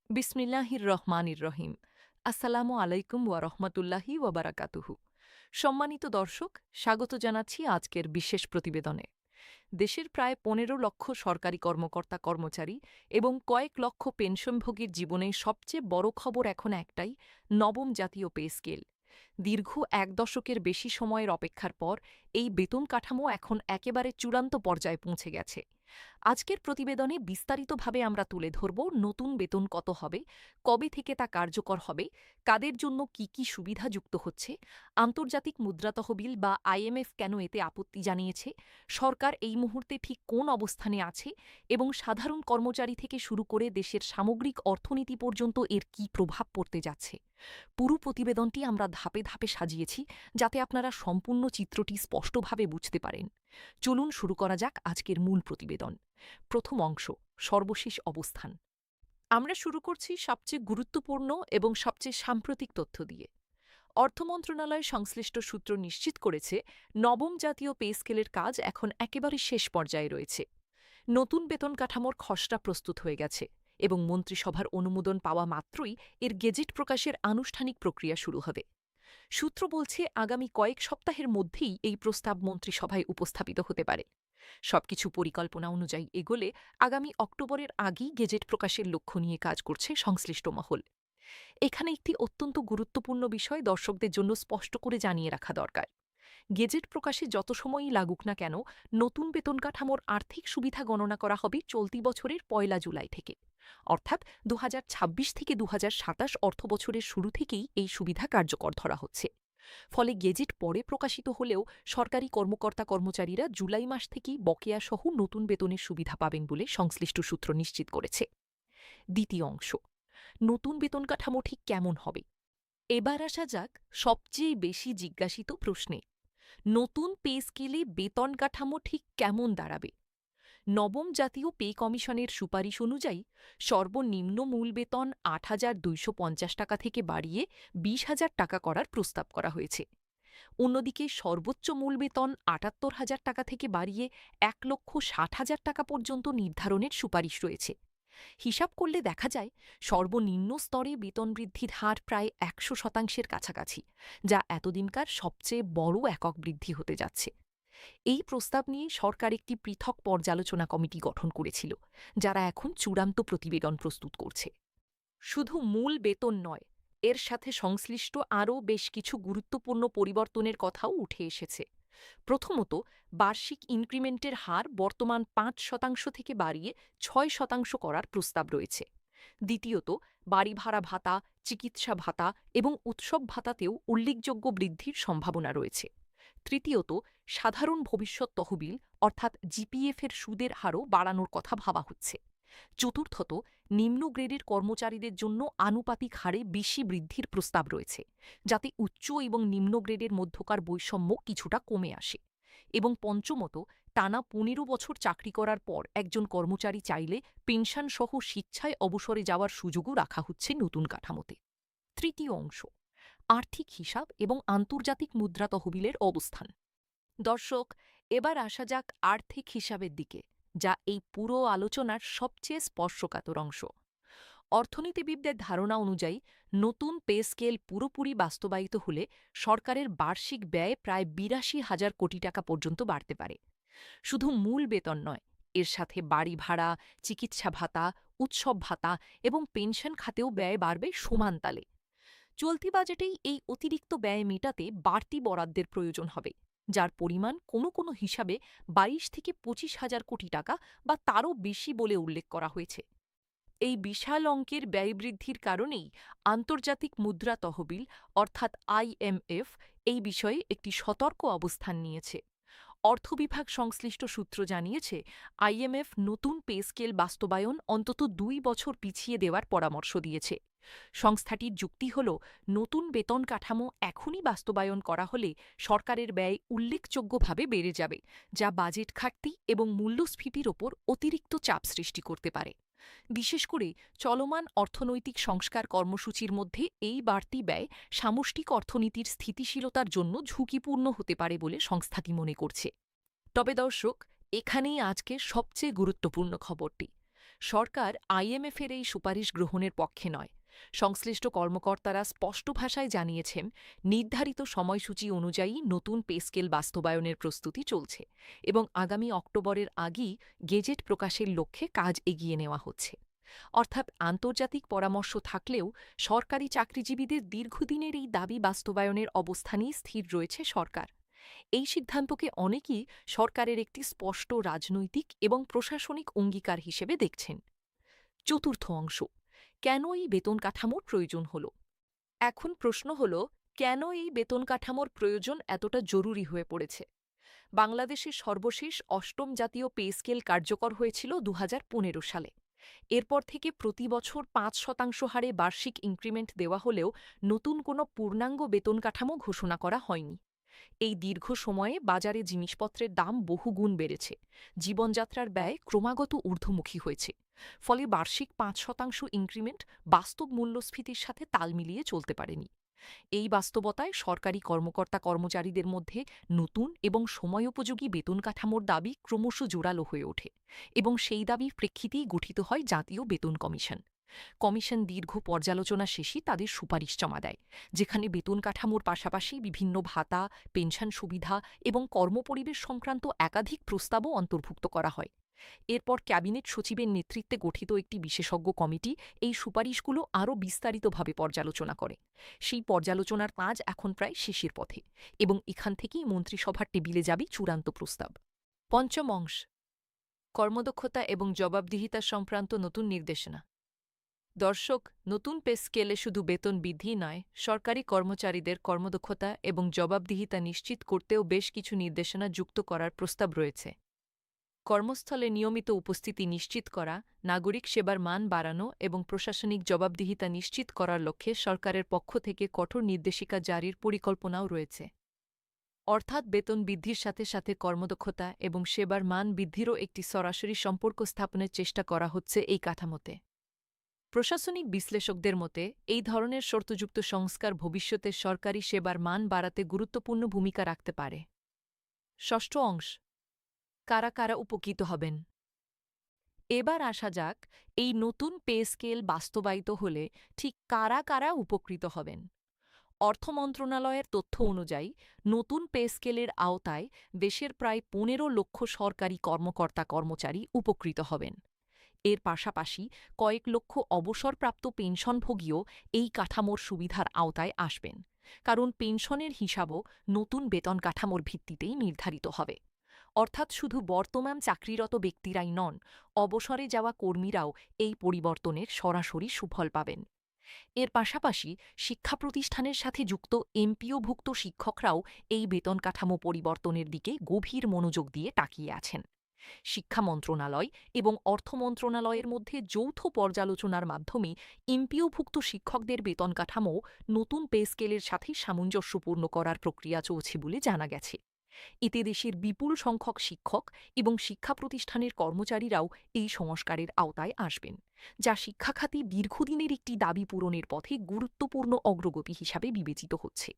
বিসমিল্লাহির রহমানির রহিম। আসসালামু আলাইকুম ওয়া রহমতুল্লাহি ওয়া বারাকাতুহু। সম্মানিত দর্শক, স্বাগত জানাচ্ছি আজকের বিশেষ প্রতিবেদনে। দেশের প্রায় ১৫ লক্ষ সরকারি কর্মকর্তা কর্মচারী এবং কয়েক লক্ষ পেনশনভোগীর জীবনে সবচেয়ে বড় খবর এখন একটাই: নবম জাতীয় পে স্কেল। দীর্ঘ ১ দশকের বেশি সময়ের অপেক্ষার পর এই বেতন কাঠামো এখন একেবারে চূড়ান্ত পর্যায়ে পৌঁছে গেছে। আজকের প্রতিবেদনে বিস্তারিতভাবে আমরা তুলে ধরব নতুন বেতন কত হবে, কবে থেকে তা কার্যকর হবে, কাদের জন্য কি কি সুবিধা যুক্ত হচ্ছে, আন্তর্জাতিক মুদ্রা তহবিল বা আইএমএফ কেন এতে আপত্তি জানিয়েছে, সরকার এই মুহূর্তে ঠিক কোন অবস্থানে আছে এবং সাধারণ কর্মচারী থেকে শুরু করে দেশের সামগ্রিক অর্থনীতি পর্যন্ত এর কী প্রভাব পড়তে যাচ্ছে। পুরো প্রতিবেদনটি আমরা ধাপে ধাপে সাজিয়েছি যাতে আপনারা সম্পূর্ণ চিত্রটি স্পষ্টভাবে বুঝতে পারেন। চলুন শুরু করা যাক আজকের মূল প্রতিবেদন। প্রথম অংশ: সর্বশেষ অবস্থান। আমরা শুরু করছি সবচেয়ে গুরুত্বপূর্ণ এবং সবচেয়ে সাম্প্রতিক তথ্য দিয়ে। অর্থ মন্ত্রণালয় সংশ্লিষ্ট সূত্র নিশ্চিত করেছে, নবম জাতীয় পে স্কেলের কাজ এখন একেবারে শেষ পর্যায়ে রয়েছে। নতুন বেতন কাঠামোর খসড়া প্রস্তুত হয়ে গেছে এবং মন্ত্রিসভার অনুমোদন পাওয়া মাত্রই এর গেজেট প্রকাশের আনুষ্ঠানিক প্রক্রিয়া শুরু হবে। সূত্র বলছে, আগামী কয়েক সপ্তাহের মধ্যেই এই প্রস্তাব মন্ত্রিসভায় উপস্থাপিত হতে পারে। সবকিছু পরিকল্পনা অনুযায়ী এগোলে আগামী অক্টোবরের আগেই গেজেট প্রকাশের লক্ষ্য নিয়ে কাজ করছে সংশ্লিষ্ট মহল। এখানে একটি অত্যন্ত গুরুত্বপূর্ণ বিষয় দর্শকদের জন্য স্পষ্ট করে জানিয়ে রাখা দরকার। গেজেট প্রকাশে যত সময়ই লাগুক না কেন, নতুন বেতন কাঠামোর আর্থিক সুবিধা গণনা করা হবে চলতি বছরের ১ জুলাই থেকে। অর্থাৎ ২০২৬ থেকে ২০২৭ অর্থবছরের শুরু থেকেই এই সুবিধা কার্যকর ধরা হচ্ছে। ফলে গেজেট পরে প্রকাশিত হলেও সরকারি কর্মকর্তা কর্মচারীরা জুলাই মাস থেকেই বকেয়াসহ নতুন বেতনের সুবিধা পাবেন বলে সংশ্লিষ্ট সূত্র নিশ্চিত করেছে। দ্বিতীয় অংশ: নতুন বেতন কাঠামো ঠিক কেমন হবে। এবার আসা যাক সবচেয়ে বেশি জিজ্ঞাসিত প্রশ্নে: নতুন পে স্কেলে বেতন কাঠামো ঠিক কেমন দাঁড়াবে? নবম জাতীয় পে কমিশনের সুপারিশ অনুযায়ী সর্বনিম্ন মূল বেতন ৮,২৫০ টাকা থেকে বাড়িয়ে ২০,০০০ টাকা করার প্রস্তাব করা হয়েছে। অন্যদিকে সর্বোচ্চ মূল বেতন ৭৮,০০০ টাকা থেকে বাড়িয়ে ১,৬০,০০০ টাকা পর্যন্ত নির্ধারণের সুপারিশ রয়েছে। হিসাব করলে দেখা যায় সর্বনিম্ন স্তরে বেতন বৃদ্ধির হার প্রায় ১০০% কাছাকাছি, যা এতদিনকার সবচেয়ে বড় একক বৃদ্ধি হতে যাচ্ছে। এই প্রস্তাব নিয়ে সরকার একটি পৃথক পর্যালোচনা কমিটি গঠন করেছিল, যারা এখন চূড়ান্ত প্রতিবেদন প্রস্তুত করছে। শুধু মূল বেতন নয়, এর সাথে সংশ্লিষ্ট আরও বেশ কিছু গুরুত্বপূর্ণ পরিবর্তনের কথাও উঠে এসেছে। প্রথমত, বার্ষিক ইনক্রিমেন্টের হার বর্তমান ৫% থেকে বাড়িয়ে ৬% করার প্রস্তাব রয়েছে। দ্বিতীয়ত, বাড়ি ভাড়া ভাতা, চিকিৎসা ভাতা এবং উৎসব ভাতাতেও উল্লেখযোগ্য বৃদ্ধির সম্ভাবনা রয়েছে। তৃতীয়ত, সাধারণ ভবিষ্যৎ তহবিল অর্থাৎ জিপিএফ এর সুদের হারও বাড়ানোর কথা ভাবা হচ্ছে। চতুর্থত, নিম্ন গ্রেডের কর্মচারীদের জন্য আনুপাতিক হারে বেশি বৃদ্ধির প্রস্তাব রয়েছে, যাতে উচ্চ এবং নিম্ন গ্রেডের মধ্যকার বৈষম্য কিছুটা কমে আসে। এবং পঞ্চমত, টানা ১৫ বছর চাকরি করার পর একজন কর্মচারী চাইলে পেনশনসহ স্বেচ্ছায় অবসরে যাওয়ার সুযোগও রাখা হচ্ছে নতুন কাঠামোতে। তৃতীয় অংশ: আর্থিক হিসাব এবং আন্তর্জাতিক মুদ্রা তহবিলের অবস্থান। দর্শক, এবার আসা যাক আর্থিক হিসাবের দিকে, যা এই পুরো আলোচনার সবচেয়ে স্পর্শকাতর অংশ। অর্থনীতিবিদদের ধারণা অনুযায়ী নতুন পে স্কেল পুরোপুরি বাস্তবায়িত হলে সরকারের বার্ষিক ব্যয় প্রায় ৮২,০০০ কোটি টাকা পর্যন্ত বাড়তে পারে। শুধু মূল বেতন নয়, এর সাথে বাড়ি ভাড়া, চিকিৎসা ভাতা, উৎসব ভাতা এবং পেনশন খাতেও ব্যয় বাড়বে সমান তালে। চলতি বাজেটেই এই অতিরিক্ত ব্যয় মেটাতে বাড়তি বরাদ্দের প্রয়োজন হবে, যার পরিমাণ কোনো কোনো হিসাবে ২২ থেকে ২৫,০০০ কোটি টাকা বা তারও বেশি বলে উল্লেখ করা হয়েছে। এই বিশাল অঙ্কের ব্যয় বৃদ্ধির কারণেই আন্তর্জাতিক মুদ্রা তহবিল অর্থাৎ আইএমএফ এই বিষয়ে একটি সতর্ক অবস্থান নিয়েছে। অর্থ বিভাগ সংশ্লিষ্ট সূত্র জানিয়েছে, আইএমএফ নতুন পে স্কেল বাস্তবায়ন অন্তত ২ বছর পিছিয়ে দেওয়ার পরামর্শ দিয়েছে। সংস্থাটির যুক্তি হল, নতুন বেতন কাঠামো এখনই বাস্তবায়ন করা হলে সরকারের ব্যয় উল্লেখযোগ্যভাবে বেড়ে যাবে, যা বাজেট ঘাটতি এবং মূল্যস্ফীতির ওপর অতিরিক্ত চাপ সৃষ্টি করতে পারে। বিশেষ করে চলমান অর্থনৈতিক সংস্কার কর্মসূচির মধ্যে এই বাড়তি ব্যয় সামষ্টিক অর্থনীতির স্থিতিশীলতার জন্য ঝুঁকিপূর্ণ হতে পারে বলে সংস্থাটি মনে করছে। তবে দর্শক, এখানেই আজকের সবচেয়ে গুরুত্বপূর্ণ খবরটি: সরকার আইএমএফের এই সুপারিশ গ্রহণের পক্ষে নয়। সংশ্লিষ্ট কর্মকর্তারা স্পষ্ট ভাষায় জানিয়েছেন, নির্ধারিত সময়সূচি অনুযায়ী নতুন পে স্কেল বাস্তবায়নের প্রস্তুতি চলছে এবং আগামী অক্টোবরের আগেই গেজেট প্রকাশের লক্ষ্যে কাজ এগিয়ে নেওয়া হচ্ছে। অর্থাৎ আন্তর্জাতিক পরামর্শ থাকলেও সরকারি চাকরিজীবীদের দীর্ঘদিনের এই দাবি বাস্তবায়নের অবস্থানেই স্থির রয়েছে সরকার। এই সিদ্ধান্তকে অনেকেই সরকারের একটি স্পষ্ট রাজনৈতিক এবং প্রশাসনিক অঙ্গীকার হিসেবে দেখছেন। চতুর্থ অংশ, কেন এই বেতন কাঠামোর প্রয়োজন হল? এখন প্রশ্ন হল, কেন এই বেতন কাঠামোর প্রয়োজন এতটা জরুরি হয়ে পড়েছে? বাংলাদেশের সর্বশেষ অষ্টম জাতীয় পে স্কেল কার্যকর হয়েছিল ২০১৫ সালে। এরপর থেকে প্রতি বছর ৫% হারে বার্ষিক ইনক্রিমেন্ট দেওয়া হলেও নতুন কোনো পূর্ণাঙ্গ বেতন কাঠামো ঘোষণা করা হয়নি। এই দীর্ঘ সময়ে বাজারে জিনিসপত্রের দাম বহুগুণ বেড়েছে, জীবনযাত্রার ব্যয় ক্রমাগত ঊর্ধ্বমুখী হয়েছে। ফলে বার্ষিক ৫% ইনক্রিমেন্ট বাস্তব মূল্যস্ফীতির সাথে তাল মিলিয়ে চলতে পারেনি। এই বাস্তবতায় সরকারি কর্মকর্তা কর্মচারীদের মধ্যে নতুন এবং সময়োপযোগী বেতন কাঠামোর দাবি ক্রমশ জোরালো হয়ে ওঠে এবং সেই দাবির প্রেক্ষিতেই গঠিত হয় জাতীয় বেতন কমিশন। কমিশন দীর্ঘ পর্যালোচনা শেষে তাদের সুপারিশ জমা দেয়, যেখানে বেতন কাঠামোর পাশাপাশি বিভিন্ন ভাতা, পেনশন সুবিধা এবং কর্মপরিবেশ সংক্রান্ত একাধিক প্রস্তাবও অন্তর্ভুক্ত করা হয়। এরপর ক্যাবিনেট সচিবের নেতৃত্বে গঠিত একটি বিশেষজ্ঞ কমিটি এই সুপারিশগুলো আরও বিস্তারিতভাবে পর্যালোচনা করে। সেই পর্যালোচনার কাজ এখন প্রায় শেষের পথে এবং এখান থেকেই মন্ত্রিসভার টেবিলে যাবে চূড়ান্ত প্রস্তাব। পঞ্চম অংশ, কর্মদক্ষতা এবং জবাবদিহিতা সংক্রান্ত নতুন নির্দেশনা। দর্শক, নতুন পে স্কেলে শুধু বেতন বৃদ্ধি নয়, সরকারি কর্মচারীদের কর্মদক্ষতা এবং জবাবদিহিতা নিশ্চিত করতেও বেশ কিছু নির্দেশনা যুক্ত করার প্রস্তাব রয়েছে। কর্মস্থলে নিয়মিত উপস্থিতি নিশ্চিত করা, নাগরিক সেবার মান বাড়ানো এবং প্রশাসনিক জবাবদিহিতা নিশ্চিত করার লক্ষ্যে সরকারের পক্ষ থেকে কঠোর নির্দেশিকা জারির পরিকল্পনাও রয়েছে। অর্থাৎ বেতন বৃদ্ধির সাথে সাথে কর্মদক্ষতা এবং সেবার মান বৃদ্ধিরও একটি সরাসরি সম্পর্ক স্থাপনের চেষ্টা করা হচ্ছে এই কাঠামোতে। প্রশাসনিক বিশ্লেষকদের মতে এই ধরনের শর্তযুক্ত সংস্কার ভবিষ্যতে সরকারি সেবার মান বাড়াতে গুরুত্বপূর্ণ ভূমিকা রাখতে পারে। ষষ্ঠ অংশ, কারা কারা উপকৃত হবেন? এবার আসা যাক, এই নতুন পে স্কেল বাস্তবায়িত হলে ঠিক কারা কারা উপকৃত হবেন। অর্থ মন্ত্রণালয়ের তথ্য অনুযায়ী নতুন পে স্কেলের আওতায় দেশের প্রায় ১৫ লক্ষ সরকারি কর্মকর্তা কর্মচারী উপকৃত হবেন। এর পাশাপাশি কয়েক লক্ষ অবসরপ্রাপ্ত পেনশনভোগীও এই কাঠামোর সুবিধার আওতায় আসবেন, কারণ পেনশনের হিসাবও নতুন বেতন কাঠামোর ভিত্তিতেই নির্ধারিত হবে। অর্থাৎ শুধু বর্তমান চাকরিরত ব্যক্তিরাই নন, অবসরে যাওয়া কর্মীরাও এই পরিবর্তনের সরাসরি সুফল পাবেন। এর পাশাপাশি শিক্ষা প্রতিষ্ঠানের সাথে যুক্ত এমপিওভুক্ত শিক্ষকরাও এই বেতন কাঠামো পরিবর্তনের দিকে গভীর মনোযোগ দিয়ে তাকিয়ে আছেন। শিক্ষা মন্ত্রণালয় এবং অর্থ মন্ত্রণালয়ের মধ্যে যৌথ পর্যালোচনার মাধ্যমে এমপিওভুক্ত শিক্ষকদের বেতন কাঠামো নতুন পে স্কেলের সাথে সামঞ্জস্যপূর্ণ করার প্রক্রিয়া চলছে বলে জানা গেছে। এতে দেশের বিপুল সংখ্যক শিক্ষক এবং শিক্ষা প্রতিষ্ঠানের কর্মচারীরাও এই সংস্কারের আওতায় আসবেন, যা শিক্ষা খাতে দীর্ঘদিনের একটি দাবি পূরণের পথে গুরুত্বপূর্ণ অগ্রগতি হিসাবে বিবেচিত হচ্ছে।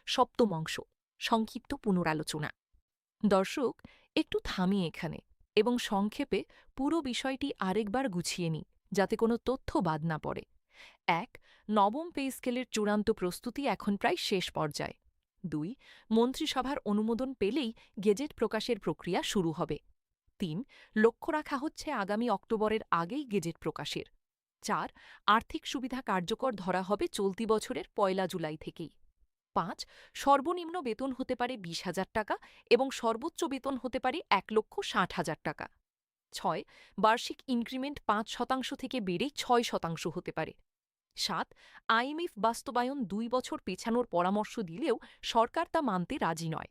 সপ্তম অংশ, সংক্ষিপ্ত পুনরালোচনা। দর্শক, একটু থামি এখানে এবং সংক্ষেপে পুরো বিষয়টি আরেকবার গুছিয়ে নিই, যাতে কোনো তথ্য বাদ না পড়ে। ১. নবম পে স্কেলের চূড়ান্ত প্রস্তুতি এখন প্রায় শেষ পর্যায়ে। ২. মন্ত্রিসভার অনুমোদন পেলেই গেজেট প্রকাশের প্রক্রিয়া শুরু হবে। ৩. লক্ষ্য রাখা হচ্ছে আগামী অক্টোবরের আগেই গেজেট প্রকাশের। ৪. আর্থিক সুবিধা কার্যকর ধরা হবে চলতি বছরের ১ জুলাই থেকেই। ৫. সর্বনিম্ন বেতন হতে পারে ২০,০০০ টাকা এবং সর্বোচ্চ বেতন হতে পারে ১,৬০,০০০ টাকা। ৬. বার্ষিক ইনক্রিমেন্ট ৫% থেকে বেড়ে ৬% হতে পারে। ৭. আইএমএফ বাস্তবায়ন ২ বছর পেছানোর পরামর্শ দিলেও সরকার তা মানতে রাজি নয়।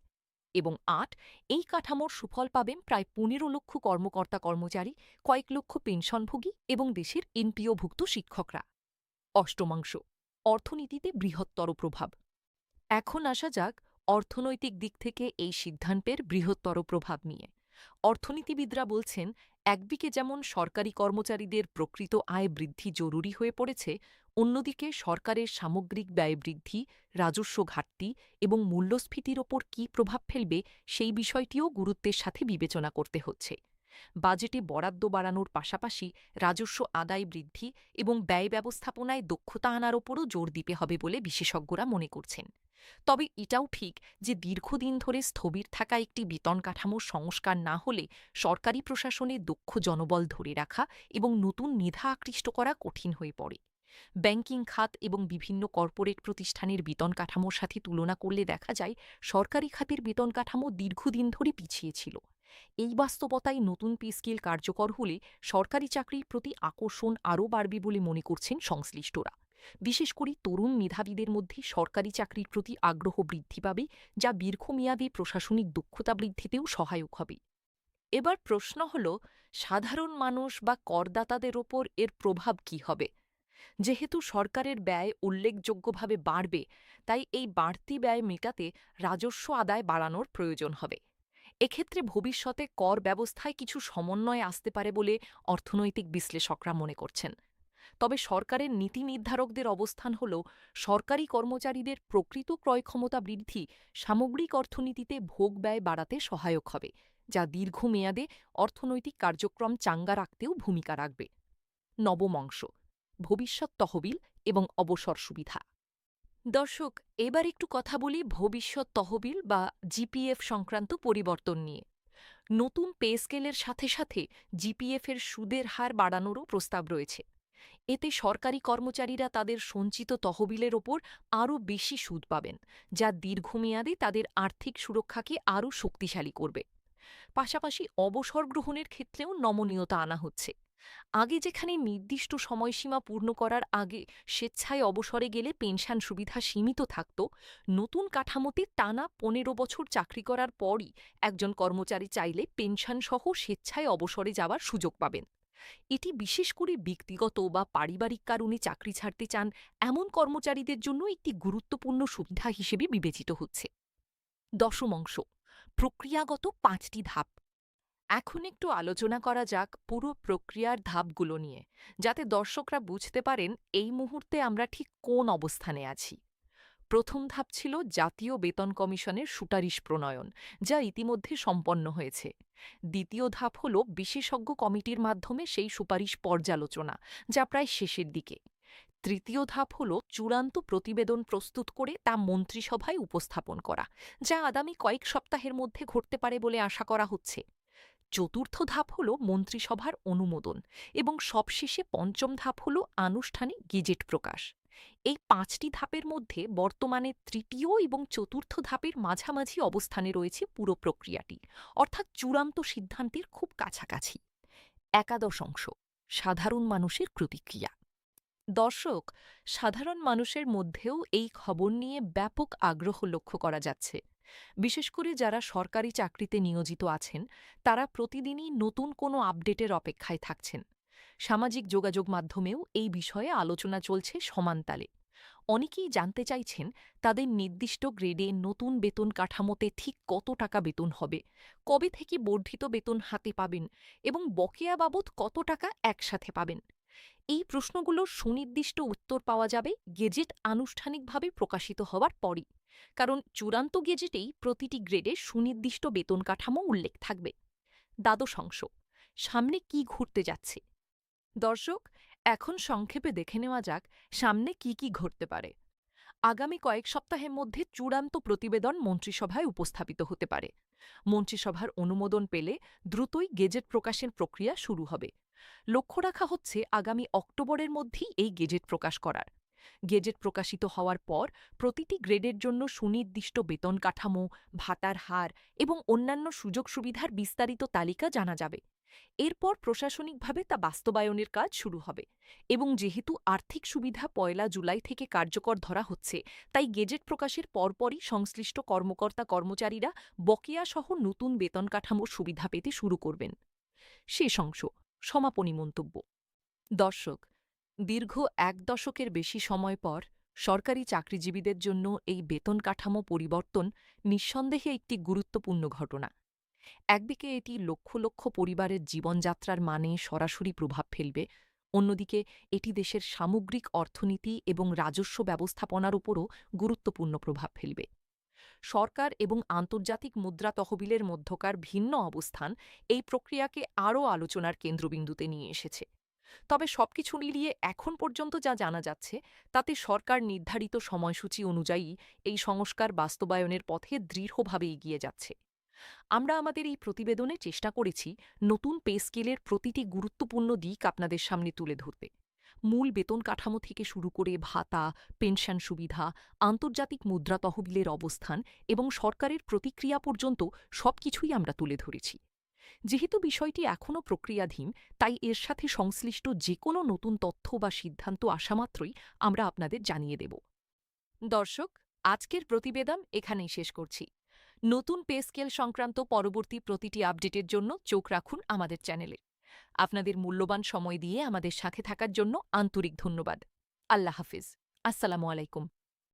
এবং ৮. এই কাঠামোর সুফল পাবেন প্রায় ১৫ লক্ষ কর্মকর্তা কর্মচারী, কয়েক লক্ষ পেনশনভোগী এবং দেশের এনপিওভুক্ত শিক্ষকরা। অষ্টমাংশ, অর্থনীতিতে বৃহত্তর প্রভাব। এখন আসা যাক অর্থনৈতিক দিক থেকে এই সিদ্ধান্তের বৃহত্তর প্রভাব নিয়ে। অর্থনীতিবিদরা বলছেন, একদিকে যেমন সরকারি কর্মচারীদের প্রকৃত আয় বৃদ্ধি জরুরি হয়ে পড়েছে, অন্যদিকে সরকারের সামগ্রিক ব্যয় বৃদ্ধি, রাজস্ব ঘাটতি এবং মূল্যস্ফীতির ওপর কী প্রভাব ফেলবে সেই বিষয়টিও গুরুত্বের সাথে বিবেচনা করতে হচ্ছে। বাজেটে বরাদ্দ বাড়ানোর পাশাপাশি রাজস্ব আদায় বৃদ্ধি এবং ব্যয় ব্যবস্থাপনায় দক্ষতা আনার ওপরও জোর দিতে হবে বলে বিশেষজ্ঞরা মনে করছেন। তবে এটাও ঠিক যে দীর্ঘদিন ধরে স্থবির থাকা একটি বেতন কাঠামোর সংস্কার না হলে সরকারি প্রশাসনে দক্ষ জনবল ধরে রাখা এবং নতুন মেধা আকৃষ্ট করা কঠিন হয়ে পড়ে। ব্যাংকিং খাত এবং বিভিন্ন কর্পোরেট প্রতিষ্ঠানের বেতন কাঠামোর সাথে তুলনা করলে দেখা যায় সরকারি খাতের বেতন কাঠামো দীর্ঘদিন ধরে পিছিয়ে ছিল। এই বাস্তবতায় নতুন পে স্কেল কার্যকর হলে সরকারি চাকরির প্রতি আকর্ষণ আরও বাড়বে বলে মনে করছেন সংশ্লিষ্টরা। বিশেষ করে তরুণ মেধাবীদের মধ্যে সরকারি চাকরির প্রতি আগ্রহ বৃদ্ধি পাবে, যা দীর্ঘমেয়াদী প্রশাসনিক দক্ষতা বৃদ্ধিতেও সহায়ক হবে। এবার প্রশ্ন হল, সাধারণ মানুষ বা করদাতাদের ওপর এর প্রভাব কী হবে? যেহেতু সরকারের ব্যয় উল্লেখযোগ্যভাবে বাড়বে, তাই এই বাড়তি ব্যয় মেটাতে রাজস্ব আদায় বাড়ানোর প্রয়োজন হবে। এক্ষেত্রে ভবিষ্যতে কর ব্যবস্থায় কিছু সমন্বয় আসতে পারে বলে অর্থনৈতিক বিশ্লেষকরা মনে করছেন। তবে সরকারের নীতি নির্ধারকদের অবস্থান হল, সরকারি কর্মচারীদের প্রকৃত ক্রয় ক্ষমতা বৃদ্ধি সামগ্রিক অর্থনীতিতে ভোগ ব্যয় বাড়াতে সহায়ক হবে, যা দীর্ঘমেয়াদে অর্থনৈতিক কার্যক্রম চাঙ্গা রাখতেও ভূমিকা রাখবে। নবম অংশ, ভবিষ্যৎ তহবিল এবং অবসর সুবিধা। দর্শক, এবার একটু কথা বলি ভবিষ্যৎ তহবিল বা জিপিএফ সংক্রান্ত পরিবর্তন নিয়ে। নতুন পে স্কেলের সাথে সাথে জিপিএফের সুদের হার বাড়ানোরও প্রস্তাব রয়েছে। এতে সরকারি কর্মচারীরা তাদের সঞ্চিত তহবিলের ওপর আরও বেশি সুদ পাবেন, যা দীর্ঘমেয়াদে তাদের আর্থিক সুরক্ষাকে আরও শক্তিশালী করবে। পাশাপাশি অবসর গ্রহণের ক্ষেত্রেও নমনীয়তা আনা হচ্ছে। আগে যেখানে নির্দিষ্ট সময়সীমা পূর্ণ করার আগে স্বেচ্ছায় অবসরে গেলে পেনশন সুবিধা সীমিত থাকত, নতুন কাঠামোতে টানা ১৫ বছর চাকরি করার পরই একজন কর্মচারী চাইলে পেনশনসহ স্বেচ্ছায় অবসরে যাওয়ার সুযোগ পাবেন। এটি বিশেষ করে ব্যক্তিগত বা পারিবারিক কারণে চাকরি ছাড়তে চান এমন কর্মচারীদের জন্য একটি গুরুত্বপূর্ণ সুবিধা হিসেবে বিবেচিত হচ্ছে। দশম অংশ, প্রক্রিয়াগত ৫টি ধাপ। এখন একটু আলোচনা করা যাক পুরো প্রক্রিয়ার ধাপগুলো নিয়ে, যাতে দর্শকরা বুঝতে পারেন এই মুহূর্তে আমরা ঠিক কোন অবস্থানে আছি। প্রথম ধাপ ছিল জাতীয় বেতন কমিশনের সুপারিশ প্রণয়ন, যা ইতিমধ্যে সম্পন্ন হয়েছে। দ্বিতীয় ধাপ হল বিশেষজ্ঞ কমিটির মাধ্যমে সেই সুপারিশ পর্যালোচনা, যা প্রায় শেষের দিকে। তৃতীয় ধাপ হল চূড়ান্ত প্রতিবেদন প্রস্তুত করে তা মন্ত্রিসভায় উপস্থাপন করা, যা আগামী কয়েক সপ্তাহের মধ্যে ঘটতে পারে বলে আশা করা হচ্ছে। চতুর্থ ধাপ হল মন্ত্রিসভার অনুমোদন এবং সবশেষে পঞ্চম ধাপ হল আনুষ্ঠানিক গেজেট প্রকাশ। এই ৫টি ধাপের মধ্যে বর্তমানে তৃতীয় এবং চতুর্থ ধাপের মাঝামাঝি অবস্থানে রয়েছে পুরো প্রক্রিয়াটি, অর্থাৎ চূড়ান্ত সিদ্ধান্তের খুব কাছাকাছি। একাদশ অংশ, সাধারণ মানুষের প্রতিক্রিয়া। দর্শক, সাধারণ মানুষের মধ্যেও এই খবর নিয়ে ব্যাপক আগ্রহ লক্ষ্য করা যাচ্ছে। বিশেষ করে যারা সরকারি চাকরিতে নিয়োজিত আছেন, তারা প্রতিদিনই নতুন কোনো আপডেটের অপেক্ষায় থাকছেন। সামাজিক যোগাযোগ মাধ্যমেও এই বিষয়ে আলোচনা চলছে সমানতালে। অনেকেই জানতে চাইছেন তাদের নির্দিষ্ট গ্রেডে নতুন বেতন কাঠামোতে ঠিক কত টাকা বেতন হবে, কবে থেকে বর্ধিত বেতন হাতে পাবেন এবং বকেয়া বাবদ কত টাকা একসাথে পাবেন। এই প্রশ্নগুলোর সুনির্দিষ্ট উত্তর পাওয়া যাবে গেজেট আনুষ্ঠানিকভাবে প্রকাশিত হওয়ার পরই, কারণ চূড়ান্ত গেজেটেই প্রতিটি গ্রেডে সুনির্দিষ্ট বেতন কাঠামো উল্লেখ থাকবে। দ্বাদশ অংশ, সামনে কি ঘটতে যাচ্ছে। দর্শক, এখন সংক্ষেপে দেখে নেওয়া যাক সামনে কি কি ঘটতে পারে। আগামী কয়েক সপ্তাহের মধ্যে চূড়ান্ত প্রতিবেদন মন্ত্রিসভায় উপস্থাপিত হতে পারে। মন্ত্রিসভার অনুমোদন পেলে দ্রুতই গেজেট প্রকাশের প্রক্রিয়া শুরু হবে। লক্ষ্য রাখা হচ্ছে আগামী অক্টোবরের মধ্যেই এই গেজেট প্রকাশ করার। গেজেট প্রকাশিত হওয়ার পর প্রতিটি গ্রেডের জন্য সুনির্দিষ্ট বেতন কাঠামো, ভাতার হার এবং অন্যান্য সুযোগ সুবিধার বিস্তারিত তালিকা জানা যাবে। এরপর প্রশাসনিকভাবে তা বাস্তবায়নের কাজ শুরু হবে এবং যেহেতু আর্থিক সুবিধা ১ জুলাই থেকে কার্যকর ধরা হচ্ছে, তাই গেজেট প্রকাশের পরপরই সংশ্লিষ্ট কর্মকর্তা-কর্মচারীরা বকেয়াসহ নতুন বেতন কাঠামোর সুবিধা পেতে শুরু করবেন। শেষ অংশ, সমাপনী মন্তব্য। দর্শক, দীর্ঘ ১ দশকের বেশি সময় পর সরকারি চাকরিজীবীদের জন্য এই বেতন কাঠামো পরিবর্তন নিঃসন্দেহে একটি গুরুত্বপূর্ণ ঘটনা। একদিকে এটি লক্ষ লক্ষ পরিবারের জীবনযাত্রার মানে সরাসরি প্রভাব ফেলবে, অন্যদিকে এটি দেশের সামগ্রিক অর্থনীতি এবং রাজস্ব ব্যবস্থাপনার উপরও গুরুত্বপূর্ণ প্রভাব ফেলবে। সরকার এবং আন্তর্জাতিক মুদ্রা তহবিলের মধ্যকার ভিন্ন অবস্থান এই প্রক্রিয়াকে আরও আলোচনার কেন্দ্রবিন্দুতে নিয়ে এসেছে। তবে সবকিছু মিলিয়ে এখন পর্যন্ত যা জানা যাচ্ছে তাতে সরকার নির্ধারিত সময়সূচি অনুযায়ী এই সংস্কার বাস্তবায়নের পথে দৃঢ়ভাবে এগিয়ে যাচ্ছে। আমরা আমাদের এই প্রতিবেদনে চেষ্টা করেছি নতুন পে স্কেলের প্রতিটি গুরুত্বপূর্ণ দিক আপনাদের সামনে তুলে ধরতে। মূল বেতন কাঠামো থেকে শুরু করে ভাতা, পেনশন সুবিধা, আন্তর্জাতিক মুদ্রা তহবিলের অবস্থান এবং সরকারের প্রতিক্রিয়া পর্যন্ত সবকিছুই আমরা তুলে ধরেছি। যেহেতু বিষয়টি এখনও প্রক্রিয়াধীন, তাই এর সাথে সংশ্লিষ্ট যে কোনো নতুন তথ্য বা সিদ্ধান্ত আসা মাত্রই আমরা আপনাদের জানিয়ে দেব। দর্শক, আজকের প্রতিবেদন এখানেই শেষ করছি। নতুন পে স্কেল সংক্রান্ত পরবর্তী প্রতিটি আপডেটের জন্য চোখ রাখুন আমাদের চ্যানেলে। আপনাদের মূল্যবান সময় দিয়ে আমাদের সাথে থাকার জন্য আন্তরিক ধন্যবাদ। আল্লাহ হাফিজ। আসসালামু আলাইকুম।